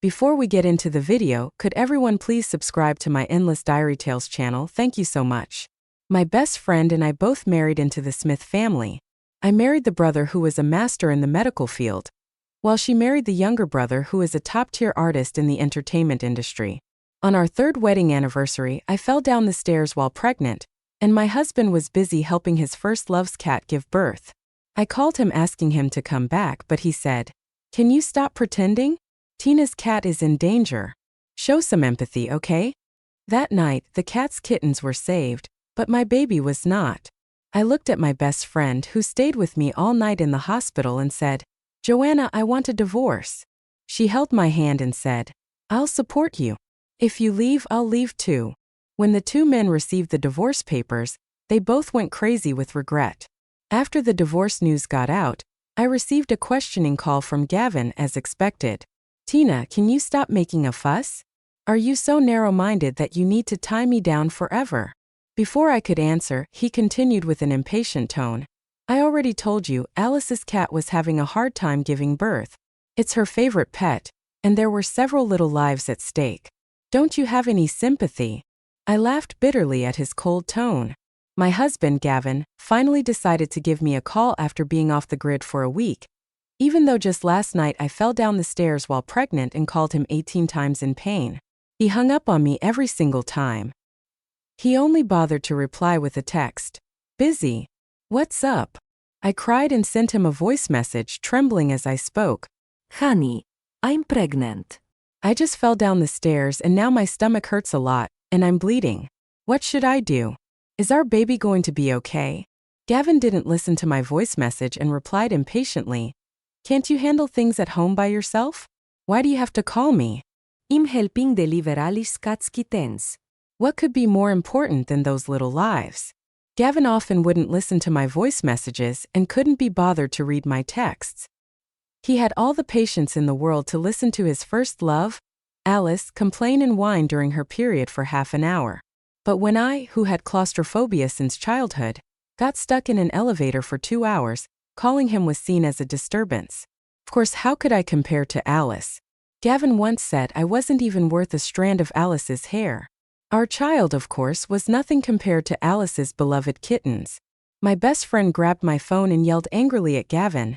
Before we get into the video, could everyone please subscribe to my Endless Diary Tales channel? Thank you so much. My best friend and I both married into the Smith family. I married the brother who was a master in the medical field, while she married the younger brother who is a top-tier artist in the entertainment industry. On our third wedding anniversary, I fell down the stairs while pregnant, and my husband was busy helping his first love's cat give birth. I called him asking him to come back, but he said, "Can you stop pretending? Tina's cat is in danger. Show some empathy, okay?" That night, the cat's kittens were saved, but my baby was not. I looked at my best friend who stayed with me all night in the hospital and said, "Joanna, I want a divorce." She held my hand and said, "I'll support you. If you leave, I'll leave too." When the two men received the divorce papers, they both went crazy with regret. After the divorce news got out, I received a questioning call from Gavin as expected. "Tina, can you stop making a fuss? Are you so narrow-minded that you need to tie me down forever?" Before I could answer, he continued with an impatient tone. "I already told you, Alice's cat was having a hard time giving birth. It's her favorite pet, and there were several little lives at stake. Don't you have any sympathy?" I laughed bitterly at his cold tone. My husband, Gavin, finally decided to give me a call after being off the grid for a week, even though just last night I fell down the stairs while pregnant and called him 18 times in pain. He hung up on me every single time. He only bothered to reply with a text, "Busy. What's up?" I cried and sent him a voice message, trembling as I spoke. "Honey, I'm pregnant." "I just fell down the stairs and now my stomach hurts a lot, and I'm bleeding. What should I do? Is our baby going to be okay?" Gavin didn't listen to my voice message and replied impatiently, "Can't you handle things at home by yourself? Why do you have to call me?" I'm helping deliver Alice's cat's kittens. What could be more important than those little lives? Gavin often wouldn't listen to my voice messages and couldn't be bothered to read my texts. He had all the patience in the world to listen to his first love, Alice, complain and whine during her period for half an hour. But when I, who had claustrophobia since childhood, got stuck in an elevator for 2 hours, calling him was seen as a disturbance. Of course, how could I compare to Alice? Gavin once said I wasn't even worth a strand of Alice's hair. Our child, of course, was nothing compared to Alice's beloved kittens. My best friend grabbed my phone and yelled angrily at Gavin,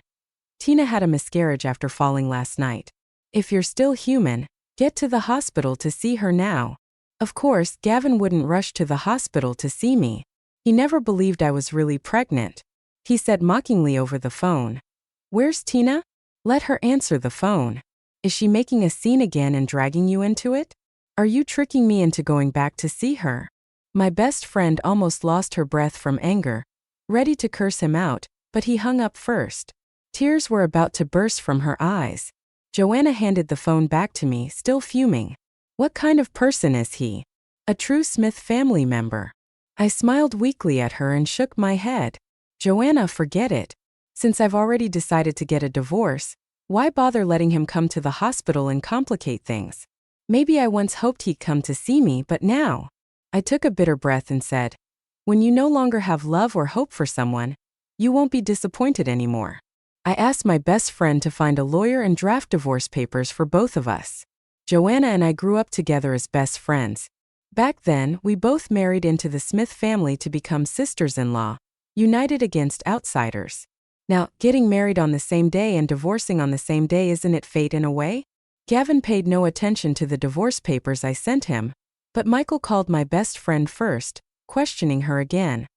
"Tina had a miscarriage after falling last night. If you're still human, get to the hospital to see her now." Of course, Gavin wouldn't rush to the hospital to see me. He never believed I was really pregnant. He said mockingly over the phone, "Where's Tina? Let her answer the phone. Is she making a scene again and dragging you into it? Are you tricking me into going back to see her?" My best friend almost lost her breath from anger, ready to curse him out, but he hung up first. Tears were about to burst from her eyes. Joanna handed the phone back to me, still fuming. What kind of person is he? A true Smith family member? I smiled weakly at her and shook my head. "Joanna, forget it. Since I've already decided to get a divorce, why bother letting him come to the hospital and complicate things? Maybe I once hoped he'd come to see me, but now." I took a bitter breath and said, "When you no longer have love or hope for someone, you won't be disappointed anymore." I asked my best friend to find a lawyer and draft divorce papers for both of us. Joanna and I grew up together as best friends. Back then, we both married into the Smith family to become sisters-in-law, united against outsiders. Now, getting married on the same day and divorcing on the same day, isn't it fate in a way? Gavin paid no attention to the divorce papers I sent him, but Michael called my best friend first, questioning her again.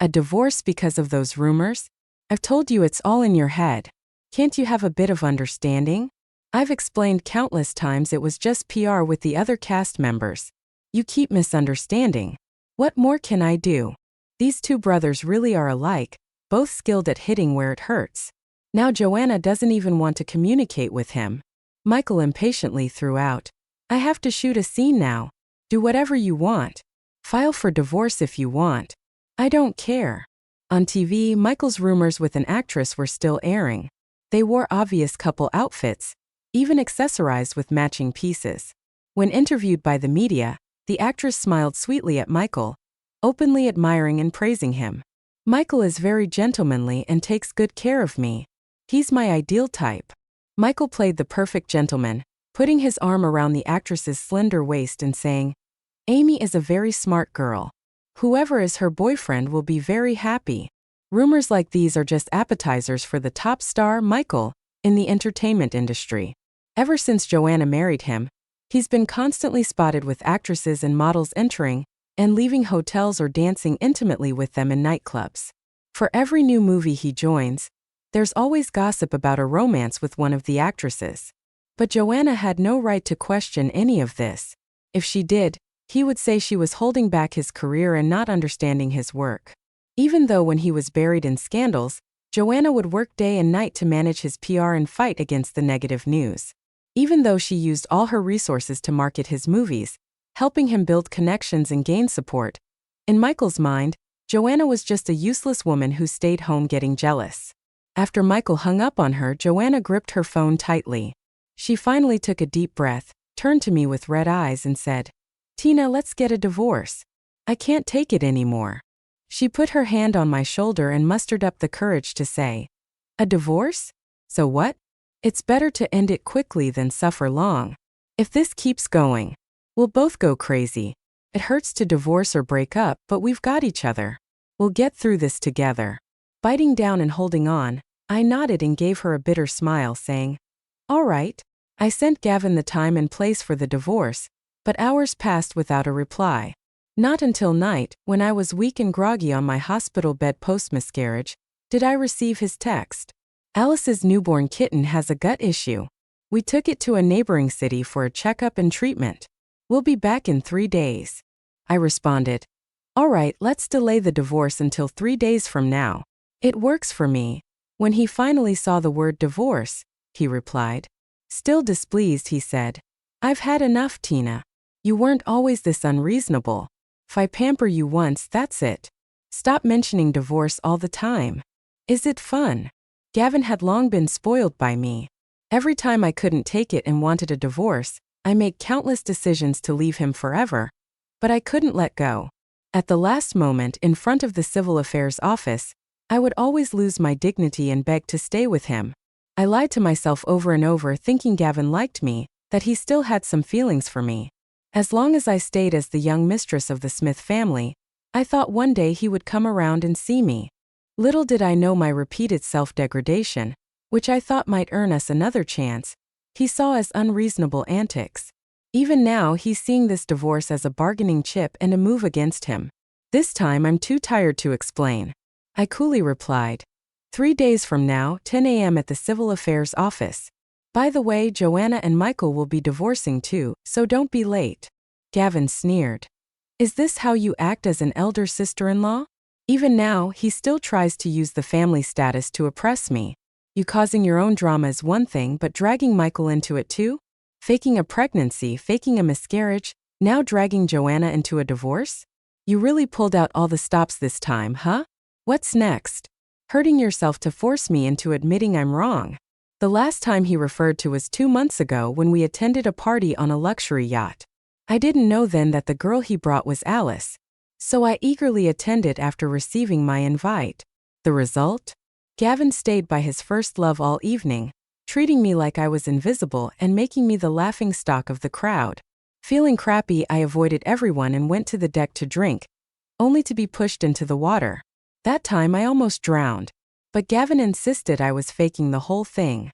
"A divorce because of those rumors? I've told you it's all in your head. Can't you have a bit of understanding? I've explained countless times it was just PR with the other cast members. You keep misunderstanding. What more can I do? These two brothers really are alike, both skilled at hitting where it hurts. Now Joanna doesn't even want to communicate with him." Michael impatiently threw out, "I have to shoot a scene now. Do whatever you want. File for divorce if you want. I don't care." On TV, Michael's rumors with an actress were still airing. They wore obvious couple outfits, even accessorized with matching pieces. When interviewed by the media, the actress smiled sweetly at Michael, openly admiring and praising him. "Michael is very gentlemanly and takes good care of me. He's my ideal type." Michael played the perfect gentleman, putting his arm around the actress's slender waist and saying, "Amy is a very smart girl. Whoever is her boyfriend will be very happy." Rumors like these are just appetizers for the top star, Michael, in the entertainment industry. Ever since Joanna married him, he's been constantly spotted with actresses and models entering and leaving hotels or dancing intimately with them in nightclubs. For every new movie he joins, there's always gossip about a romance with one of the actresses. But Joanna had no right to question any of this. If she did, he would say she was holding back his career and not understanding his work. Even though when he was buried in scandals, Joanna would work day and night to manage his PR and fight against the negative news. Even though she used all her resources to market his movies, helping him build connections and gain support, in Michael's mind, Joanna was just a useless woman who stayed home getting jealous. After Michael hung up on her, Joanna gripped her phone tightly. She finally took a deep breath, turned to me with red eyes and said, "Tina, let's get a divorce. I can't take it anymore." She put her hand on my shoulder and mustered up the courage to say, "A divorce? So what? It's better to end it quickly than suffer long. If this keeps going, we'll both go crazy. It hurts to divorce or break up, but we've got each other. We'll get through this together." Biting down and holding on, I nodded and gave her a bitter smile, saying, "All right." I sent Gavin the time and place for the divorce, but hours passed without a reply. Not until night, when I was weak and groggy on my hospital bed post-miscarriage, did I receive his text. "Alice's newborn kitten has a gut issue. We took it to a neighboring city for a checkup and treatment. We'll be back in 3 days." I responded, "All right, let's delay the divorce until 3 days from now. It works for me." When he finally saw the word divorce, he replied. Still displeased, he said, "I've had enough, Tina. You weren't always this unreasonable. If I pamper you once, that's it. Stop mentioning divorce all the time. Is it fun?" Gavin had long been spoiled by me. Every time I couldn't take it and wanted a divorce, I made countless decisions to leave him forever. But I couldn't let go. At the last moment, in front of the civil affairs office, I would always lose my dignity and beg to stay with him. I lied to myself over and over, thinking Gavin liked me, that he still had some feelings for me. As long as I stayed as the young mistress of the Smith family, I thought one day he would come around and see me. Little did I know my repeated self-degradation, which I thought might earn us another chance, he saw as unreasonable antics. Even now, he's seeing this divorce as a bargaining chip and a move against him. This time I'm too tired to explain. I coolly replied, 3 days from now, 10 a.m. at the Civil Affairs office. By the way, Joanna and Michael will be divorcing too, so don't be late." Gavin sneered. "Is this how you act as an elder sister-in-law? Even now, he still tries to use the family status to oppress me. You causing your own drama is one thing, but dragging Michael into it too? Faking a pregnancy, faking a miscarriage, now dragging Joanna into a divorce? You really pulled out all the stops this time, huh? What's next? Hurting yourself to force me into admitting I'm wrong." The last time he referred to was 2 months ago when we attended a party on a luxury yacht. I didn't know then that the girl he brought was Alice, so I eagerly attended after receiving my invite. The result? Gavin stayed by his first love all evening, treating me like I was invisible and making me the laughingstock of the crowd. Feeling crappy, I avoided everyone and went to the deck to drink, only to be pushed into the water. That time I almost drowned, but Gavin insisted I was faking the whole thing.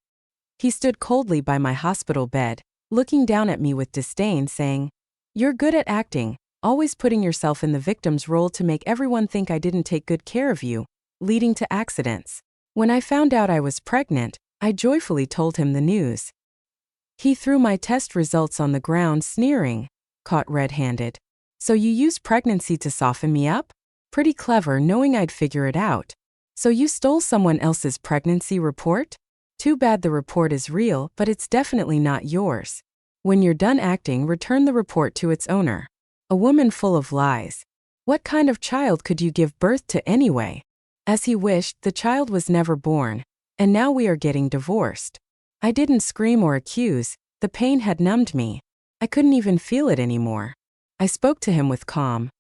He stood coldly by my hospital bed, looking down at me with disdain, saying, "You're good at acting, always putting yourself in the victim's role to make everyone think I didn't take good care of you, leading to accidents." When I found out I was pregnant, I joyfully told him the news. He threw my test results on the ground, sneering, caught red-handed. "So you used pregnancy to soften me up? Pretty clever, knowing I'd figure it out. So you stole someone else's pregnancy report? Too bad the report is real, but it's definitely not yours. When you're done acting, return the report to its owner. A woman full of lies. What kind of child could you give birth to anyway?" As he wished, the child was never born, and now we are getting divorced. I didn't scream or accuse, the pain had numbed me. I couldn't even feel it anymore. I spoke to him with calm.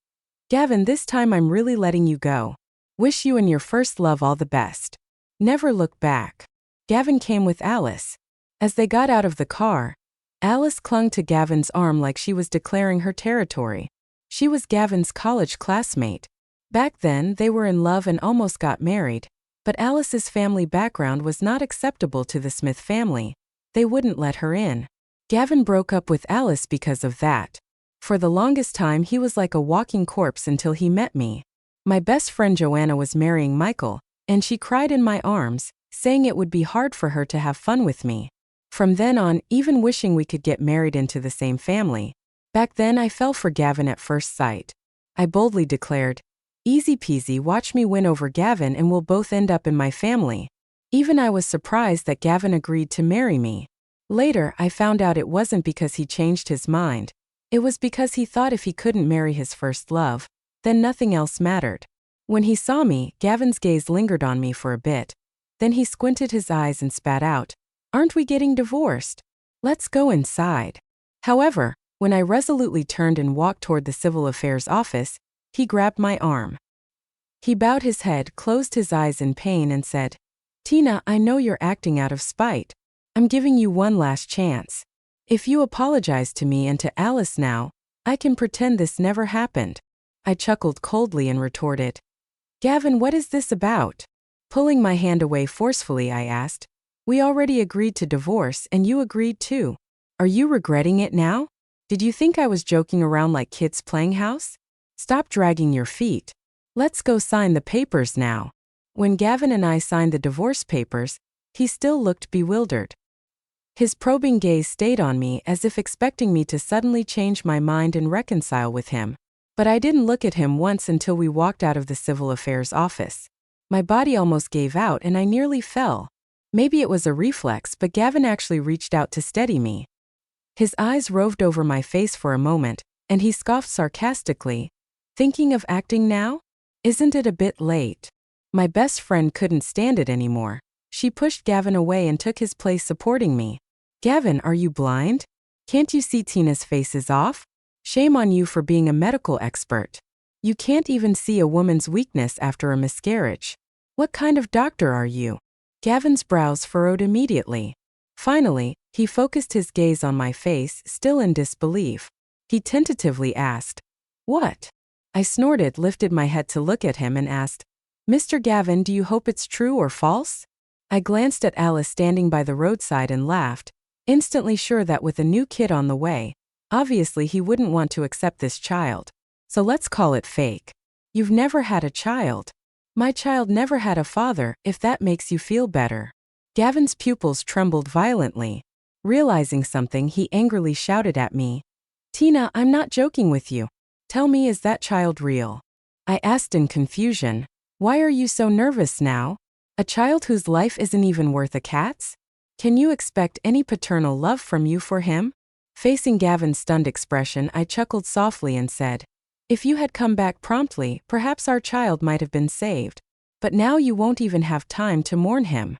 "Gavin, this time I'm really letting you go. Wish you and your first love all the best. Never look back." Gavin came with Alice. As they got out of the car, Alice clung to Gavin's arm like she was declaring her territory. She was Gavin's college classmate. Back then, they were in love and almost got married, but Alice's family background was not acceptable to the Smith family. They wouldn't let her in. Gavin broke up with Alice because of that. For the longest time, he was like a walking corpse until he met me. My best friend Joanna was marrying Michael, and she cried in my arms, saying it would be hard for her to have fun with me. From then on, even wishing we could get married into the same family. Back then, I fell for Gavin at first sight. I boldly declared, "Easy peasy, watch me win over Gavin and we'll both end up in my family." Even I was surprised that Gavin agreed to marry me. Later, I found out it wasn't because he changed his mind. It was because he thought if he couldn't marry his first love, then nothing else mattered. When he saw me, Gavin's gaze lingered on me for a bit. Then he squinted his eyes and spat out, "Aren't we getting divorced? Let's go inside." However, when I resolutely turned and walked toward the Civil Affairs office, he grabbed my arm. He bowed his head, closed his eyes in pain and said, "Tina, I know you're acting out of spite. I'm giving you one last chance. If you apologize to me and to Alice now, I can pretend this never happened." I chuckled coldly and retorted, "Gavin, what is this about?" Pulling my hand away forcefully, I asked, "We already agreed to divorce and you agreed too. Are you regretting it now? Did you think I was joking around like kids playing house? Stop dragging your feet. Let's go sign the papers now." When Gavin and I signed the divorce papers, he still looked bewildered. His probing gaze stayed on me as if expecting me to suddenly change my mind and reconcile with him. But I didn't look at him once until we walked out of the Civil Affairs office. My body almost gave out and I nearly fell. Maybe it was a reflex, but Gavin actually reached out to steady me. His eyes roved over my face for a moment, and he scoffed sarcastically, "Thinking of acting now? Isn't it a bit late?" My best friend couldn't stand it anymore. She pushed Gavin away and took his place supporting me. "Gavin, are you blind? Can't you see Tina's face is off? Shame on you for being a medical expert. You can't even see a woman's weakness after a miscarriage. What kind of doctor are you?" Gavin's brows furrowed immediately. Finally, he focused his gaze on my face, still in disbelief. He tentatively asked, "What?" I snorted, lifted my head to look at him and asked, "Mr. Gavin, do you hope it's true or false?" I glanced at Alice standing by the roadside and laughed, instantly sure that with a new kid on the way, obviously he wouldn't want to accept this child. So let's call it fake. You've never had a child. My child never had a father, if that makes you feel better. Gavin's pupils trembled violently. Realizing something, he angrily shouted at me, "Tina, I'm not joking with you. Tell me, is that child real?" I asked in confusion, "Why are you so nervous now? A child whose life isn't even worth a cat's? Can you expect any paternal love from you for him?" Facing Gavin's stunned expression, I chuckled softly and said, "If you had come back promptly, perhaps our child might have been saved. But now you won't even have time to mourn him."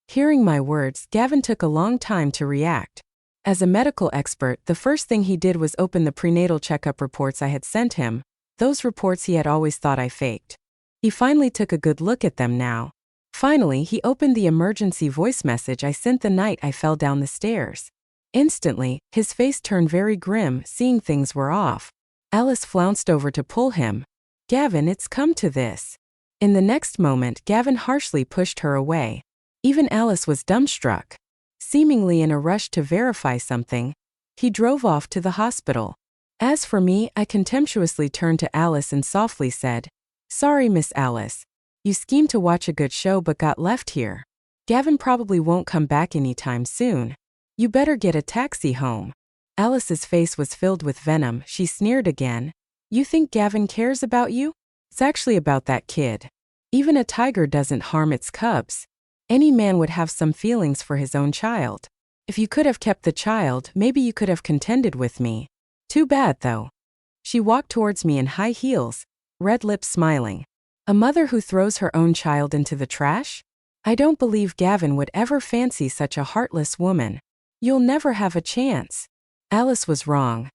Hearing my words, Gavin took a long time to react. As a medical expert, the first thing he did was open the prenatal checkup reports I had sent him, those reports he had always thought I faked. He finally took a good look at them now. Finally, he opened the emergency voice message I sent the night I fell down the stairs. Instantly, his face turned very grim, seeing things were off. Alice flounced over to pull him. "Gavin, it's come to this." In the next moment, Gavin harshly pushed her away. Even Alice was dumbstruck. Seemingly in a rush to verify something, he drove off to the hospital. As for me, I contemptuously turned to Alice and softly said, "Sorry, Miss Alice. You schemed to watch a good show but got left here. Gavin probably won't come back anytime soon. You better get a taxi home." Alice's face was filled with venom. She sneered again. "You think Gavin cares about you? It's actually about that kid. Even a tiger doesn't harm its cubs. Any man would have some feelings for his own child. If you could have kept the child, maybe you could have contended with me. Too bad, though." She walked towards me in high heels, red lips smiling. A mother who throws her own child into the trash? I don't believe Gavin would ever fancy such a heartless woman. You'll never have a chance. Alice was wrong.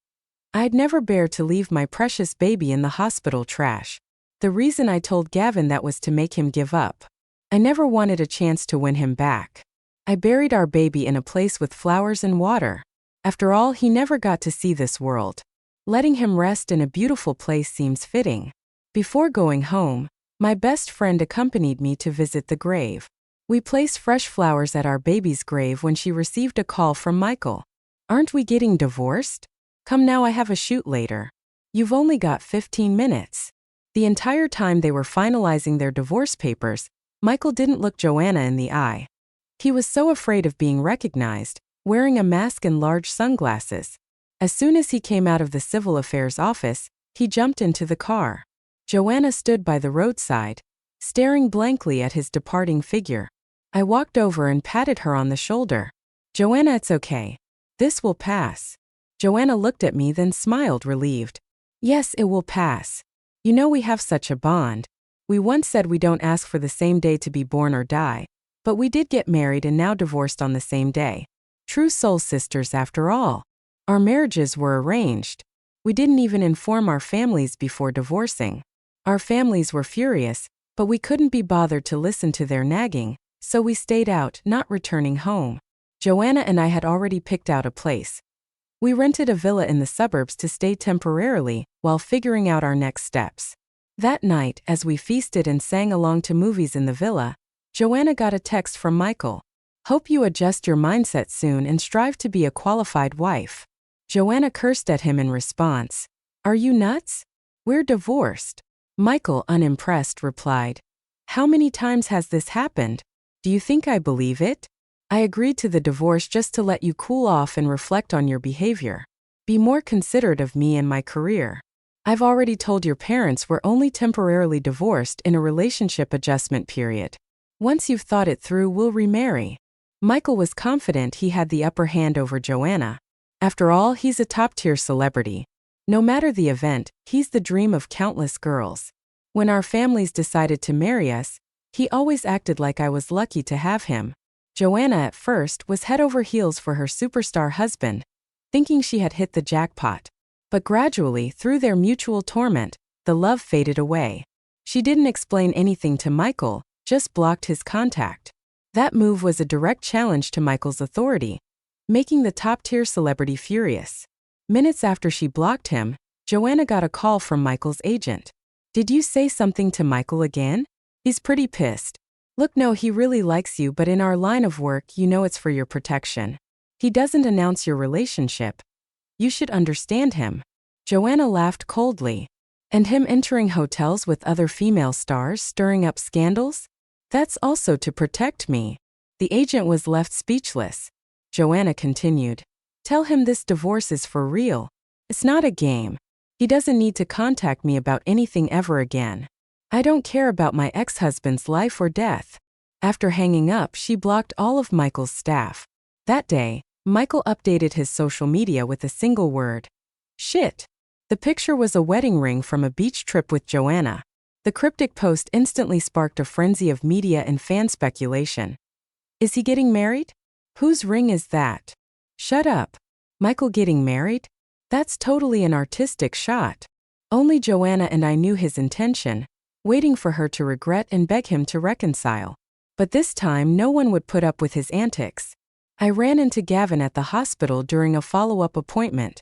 I'd never bear to leave my precious baby in the hospital trash. The reason I told Gavin that was to make him give up. I never wanted a chance to win him back. I buried our baby in a place with flowers and water. After all, he never got to see this world. Letting him rest in a beautiful place seems fitting. Before going home, my best friend accompanied me to visit the grave. We placed fresh flowers at our baby's grave when she received a call from Michael. "Aren't we getting divorced? Come now, I have a shoot later." "You've only got 15 minutes. The entire time they were finalizing their divorce papers, Michael didn't look Joanna in the eye. He was so afraid of being recognized, wearing a mask and large sunglasses. As soon as he came out of the civil affairs office, he jumped into the car. Joanna stood by the roadside, staring blankly at his departing figure. I walked over and patted her on the shoulder. "Joanna, it's okay. This will pass." Joanna looked at me, then smiled, relieved. "Yes, it will pass. You know, we have such a bond. We once said we don't ask for the same day to be born or die, but we did get married and now divorced on the same day. True soul sisters after all. Our marriages were arranged. We didn't even inform our families before divorcing. Our families were furious, but we couldn't be bothered to listen to their nagging, so we stayed out, not returning home. Joanna and I had already picked out a place. We rented a villa in the suburbs to stay temporarily while figuring out our next steps. That night, as we feasted and sang along to movies in the villa, Joanna got a text from Michael. "Hope you adjust your mindset soon and strive to be a qualified wife." Joanna cursed at him in response. "Are you nuts? We're divorced." Michael, unimpressed, replied, "How many times has this happened? Do you think I believe it? I agreed to the divorce just to let you cool off and reflect on your behavior. Be more considerate of me and my career. I've already told your parents we're only temporarily divorced in a relationship adjustment period. Once you've thought it through, we'll remarry." Michael was confident he had the upper hand over Joanna. After all, he's a top-tier celebrity. No matter the event, he's the dream of countless girls. When our families decided to marry us, he always acted like I was lucky to have him. Joanna at first was head over heels for her superstar husband, thinking she had hit the jackpot. But gradually, through their mutual torment, the love faded away. She didn't explain anything to Michael, just blocked his contact. That move was a direct challenge to Michael's authority, making the top-tier celebrity furious. Minutes after she blocked him, Joanna got a call from Michael's agent. "Did you say something to Michael again? He's pretty pissed. Look, no, he really likes you, but in our line of work, you know it's for your protection. He doesn't announce your relationship. You should understand him." Joanna laughed coldly. "And him entering hotels with other female stars, stirring up scandals? That's also to protect me." The agent was left speechless. Joanna continued, "Tell him this divorce is for real. It's not a game. He doesn't need to contact me about anything ever again. I don't care about my ex-husband's life or death." After hanging up, she blocked all of Michael's staff. That day, Michael updated his social media with a single word: "Shit." The picture was a wedding ring from a beach trip with Joanna. The cryptic post instantly sparked a frenzy of media and fan speculation. Is he getting married? Whose ring is that? Shut up. Michael getting married? That's totally an artistic shot. Only Joanna and I knew his intention, waiting for her to regret and beg him to reconcile. But this time, no one would put up with his antics. I ran into Gavin at the hospital during a follow-up appointment.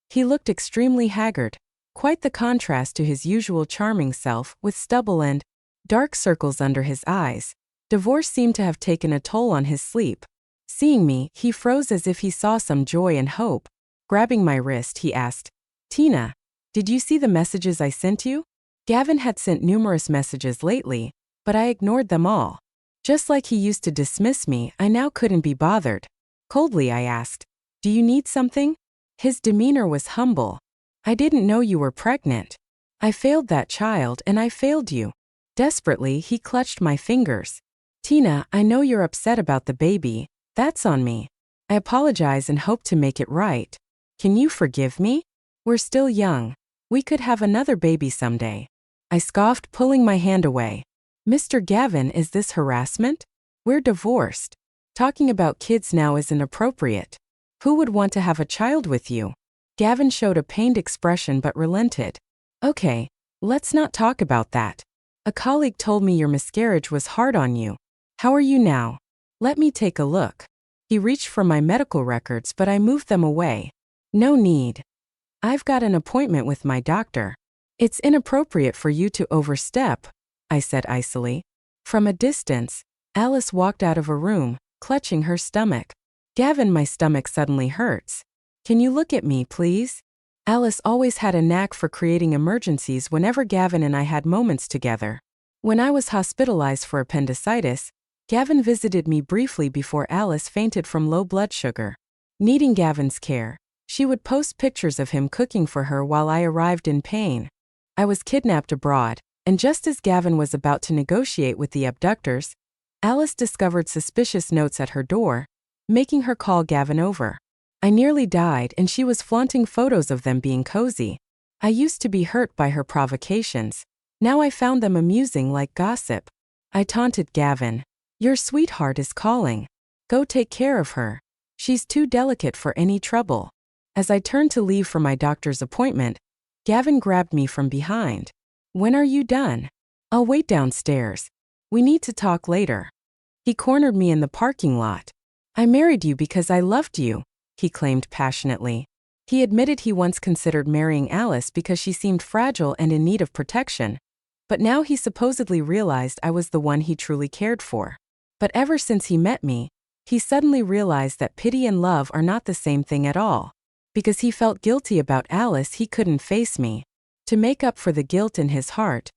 He looked extremely haggard, quite the contrast to his usual charming self, with stubble and dark circles under his eyes. Divorce seemed to have taken a toll on his sleep. Seeing me, he froze as if he saw some joy and hope. Grabbing my wrist, he asked, "Tina, did you see the messages I sent you?" Gavin had sent numerous messages lately, but I ignored them all. Just like he used to dismiss me, I now couldn't be bothered. Coldly, I asked, "Do you need something?" His demeanor was humble. "I didn't know you were pregnant. I failed that child and I failed you." Desperately, he clutched my fingers. "Tina, I know you're upset about the baby. That's on me. I apologize and hope to make it right. Can you forgive me? We're still young. We could have another baby someday." I scoffed, pulling my hand away. "Mr. Gavin, is this harassment? We're divorced. Talking about kids now isn't appropriate. Who would want to have a child with you?" Gavin showed a pained expression but relented. "Okay, let's not talk about that. A colleague told me your miscarriage was hard on you. How are you now? Let me take a look." He reached for my medical records, but I moved them away. No need. I've got an appointment with my doctor. It's inappropriate for you to overstep, I said icily. From a distance, Alice walked out of a room, clutching her stomach. Gavin, my stomach suddenly hurts. Can you look at me, please? Alice always had a knack for creating emergencies whenever Gavin and I had moments together. When I was hospitalized for appendicitis, Gavin visited me briefly before Alice fainted from low blood sugar. Needing Gavin's care, she would post pictures of him cooking for her while I arrived in pain. I was kidnapped abroad, and just as Gavin was about to negotiate with the abductors, Alice discovered suspicious notes at her door, making her call Gavin over. I nearly died, and she was flaunting photos of them being cozy. I used to be hurt by her provocations. Now I found them amusing like gossip. I taunted Gavin. Your sweetheart is calling. Go take care of her. She's too delicate for any trouble. As I turned to leave for my doctor's appointment, Gavin grabbed me from behind. When are you done? I'll wait downstairs. We need to talk later. He cornered me in the parking lot. I married you because I loved you, he claimed passionately. He admitted he once considered marrying Alice because she seemed fragile and in need of protection, but now he supposedly realized I was the one he truly cared for. But ever since he met me, he suddenly realized that pity and love are not the same thing at all. Because he felt guilty about Alice, he couldn't face me. To make up for the guilt in his heart,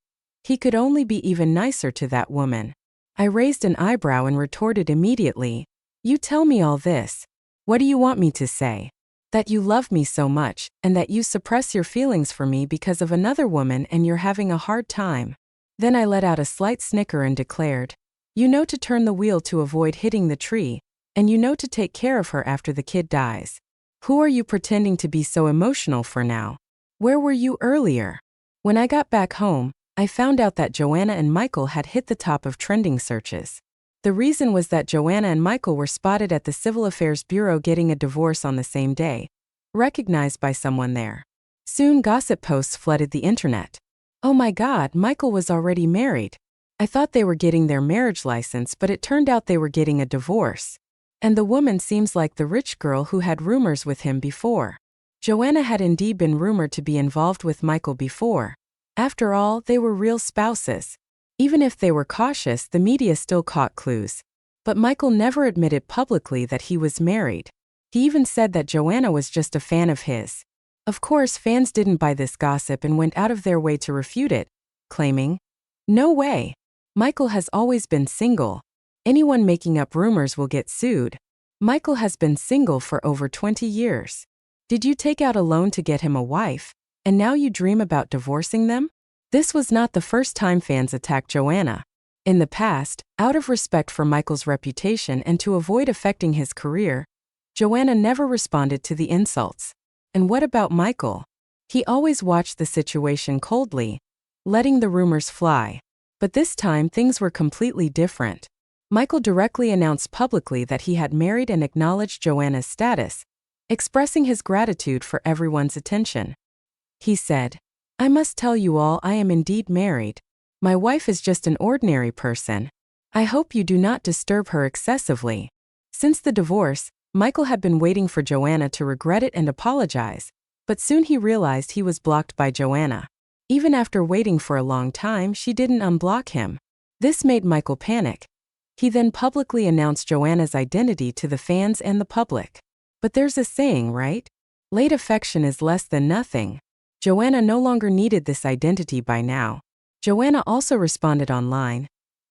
he could only be even nicer to that woman. I raised an eyebrow and retorted immediately, "You tell me all this. What do you want me to say? That you love me so much, and that you suppress your feelings for me because of another woman and you're having a hard time." Then I let out a slight snicker and declared, "You know to turn the wheel to avoid hitting the tree, and you know to take care of her after the kid dies. Who are you pretending to be so emotional for now? Where were you earlier?" When I got back home, I found out that Joanna and Michael had hit the top of trending searches. The reason was that Joanna and Michael were spotted at the Civil Affairs Bureau getting a divorce on the same day, recognized by someone there. Soon gossip posts flooded the internet. Oh my God, Michael was already married. I thought they were getting their marriage license, but it turned out they were getting a divorce. And the woman seems like the rich girl who had rumors with him before. Joanna had indeed been rumored to be involved with Michael before. After all, they were real spouses. Even if they were cautious, the media still caught clues. But Michael never admitted publicly that he was married. He even said that Joanna was just a fan of his. Of course, fans didn't buy this gossip and went out of their way to refute it, claiming, "No way. Michael has always been single. Anyone making up rumors will get sued. Michael has been single for over 20 years. Did you take out a loan to get him a wife, and now you dream about divorcing them?" This was not the first time fans attacked Joanna. In the past, out of respect for Michael's reputation and to avoid affecting his career, Joanna never responded to the insults. And what about Michael? He always watched the situation coldly, letting the rumors fly. But this time things were completely different. Michael directly announced publicly that he had married and acknowledged Joanna's status, expressing his gratitude for everyone's attention. He said, "I must tell you all, I am indeed married. My wife is just an ordinary person. I hope you do not disturb her excessively." Since the divorce, Michael had been waiting for Joanna to regret it and apologize, but soon he realized he was blocked by Joanna. Even after waiting for a long time, she didn't unblock him. This made Michael panic. He then publicly announced Joanna's identity to the fans and the public. But there's a saying, right? Late affection is less than nothing. Joanna no longer needed this identity by now. Joanna also responded online,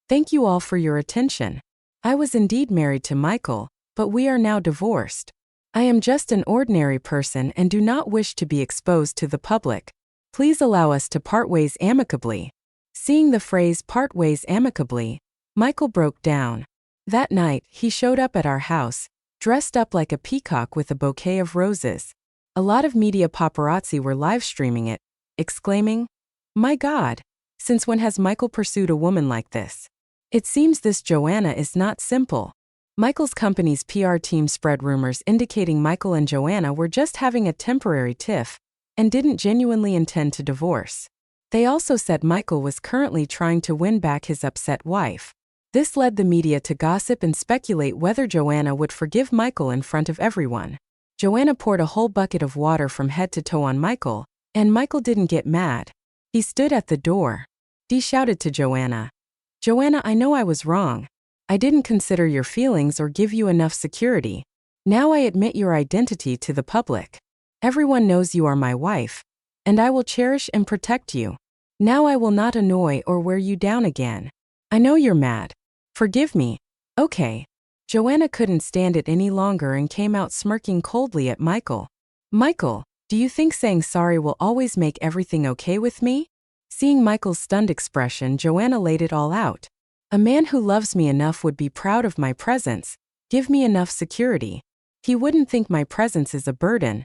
"Thank you all for your attention. I was indeed married to Michael, but we are now divorced. I am just an ordinary person and do not wish to be exposed to the public. Please allow us to part ways amicably." Seeing the phrase "part ways amicably," Michael broke down. That night, he showed up at our house, dressed up like a peacock with a bouquet of roses. A lot of media paparazzi were live streaming it, exclaiming, "My God, since when has Michael pursued a woman like this? It seems this Joanna is not simple." Michael's company's PR team spread rumors indicating Michael and Joanna were just having a temporary tiff and didn't genuinely intend to divorce. They also said Michael was currently trying to win back his upset wife. This led the media to gossip and speculate whether Joanna would forgive Michael in front of everyone. Joanna poured a whole bucket of water from head to toe on Michael, and Michael didn't get mad. He stood at the door. Dee shouted to Joanna, "Joanna, I know I was wrong. I didn't consider your feelings or give you enough security. Now I admit your identity to the public. Everyone knows you are my wife, and I will cherish and protect you. Now I will not annoy or wear you down again. I know you're mad. Forgive me, okay?" Joanna couldn't stand it any longer and came out smirking coldly at Michael. "Michael, do you think saying sorry will always make everything okay with me?" Seeing Michael's stunned expression, Joanna laid it all out. "A man who loves me enough would be proud of my presence, give me enough security. He wouldn't think my presence is a burden,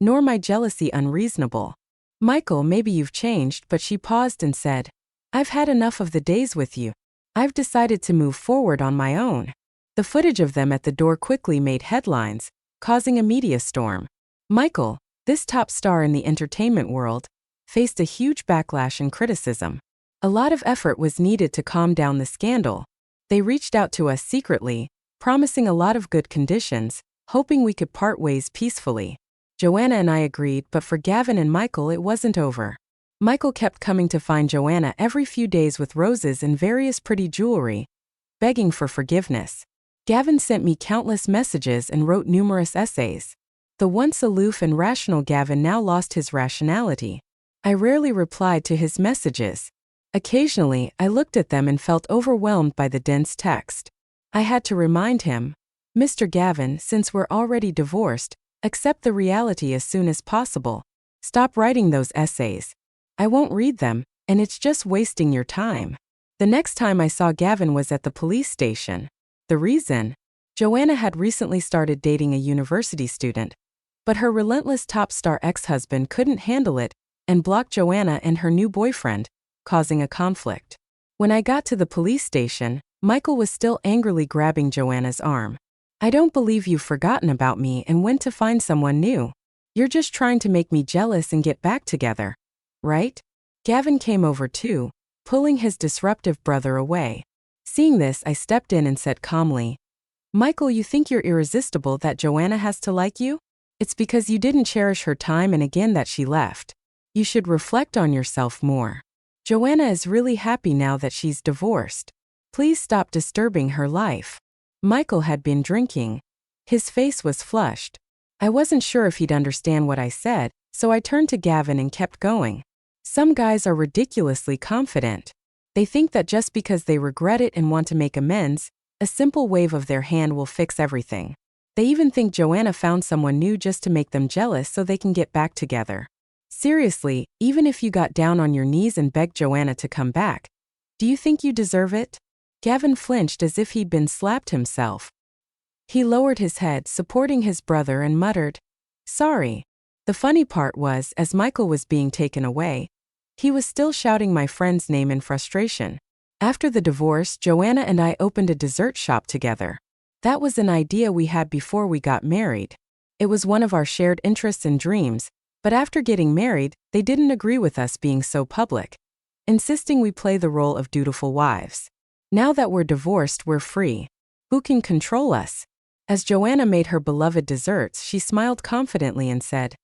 nor my jealousy unreasonable." "Michael, maybe you've changed," but she paused and said, "I've had enough of the days with you. I've decided to move forward on my own." The footage of them at the door quickly made headlines, causing a media storm. Michael, this top star in the entertainment world, faced a huge backlash and criticism. A lot of effort was needed to calm down the scandal. They reached out to us secretly, promising a lot of good conditions, hoping we could part ways peacefully. Joanna and I agreed, but for Gavin and Michael it wasn't over. Michael kept coming to find Joanna every few days with roses and various pretty jewelry, begging for forgiveness. Gavin sent me countless messages and wrote numerous essays. The once aloof and rational Gavin now lost his rationality. I rarely replied to his messages. Occasionally, I looked at them and felt overwhelmed by the dense text. I had to remind him, "Mr. Gavin, since we're already divorced, accept the reality as soon as possible. Stop writing those essays. I won't read them, and it's just wasting your time." The next time I saw Gavin was at the police station. The reason? Joanna had recently started dating a university student, but her relentless top star ex-husband couldn't handle it and blocked Joanna and her new boyfriend, causing a conflict. When I got to the police station, Michael was still angrily grabbing Joanna's arm. "I don't believe you've forgotten about me and went to find someone new. You're just trying to make me jealous and get back together, right?" Gavin came over too, pulling his disruptive brother away. Seeing this, I stepped in and said calmly, "Michael, you think you're irresistible that Joanna has to like you? It's because you didn't cherish her time and again that she left. You should reflect on yourself more. Joanna is really happy now that she's divorced. Please stop disturbing her life." Michael had been drinking. His face was flushed. I wasn't sure if he'd understand what I said, so I turned to Gavin and kept going. "Some guys are ridiculously confident. They think that just because they regret it and want to make amends, a simple wave of their hand will fix everything. They even think Joanna found someone new just to make them jealous so they can get back together. Seriously, even if you got down on your knees and begged Joanna to come back, do you think you deserve it?" Gavin flinched as if he'd been slapped himself. He lowered his head, supporting his brother, and muttered, "Sorry." The funny part was, as Michael was being taken away, he was still shouting my friend's name in frustration. After the divorce, Joanna and I opened a dessert shop together. That was an idea we had before we got married. It was one of our shared interests and dreams, but after getting married, they didn't agree with us being so public, insisting we play the role of dutiful wives. Now that we're divorced, we're free. Who can control us? As Joanna made her beloved desserts, she smiled confidently and said,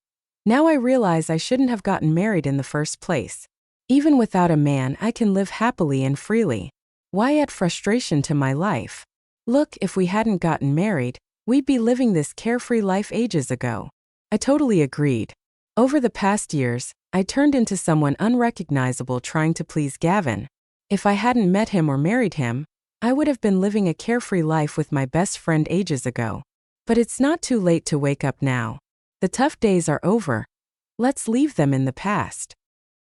"Now I realize I shouldn't have gotten married in the first place. Even without a man, I can live happily and freely. Why add frustration to my life? Look, if we hadn't gotten married, we'd be living this carefree life ages ago." I totally agreed. Over the past years, I turned into someone unrecognizable trying to please Gavin. If I hadn't met him or married him, I would have been living a carefree life with my best friend ages ago. But it's not too late to wake up now. The tough days are over. Let's leave them in the past.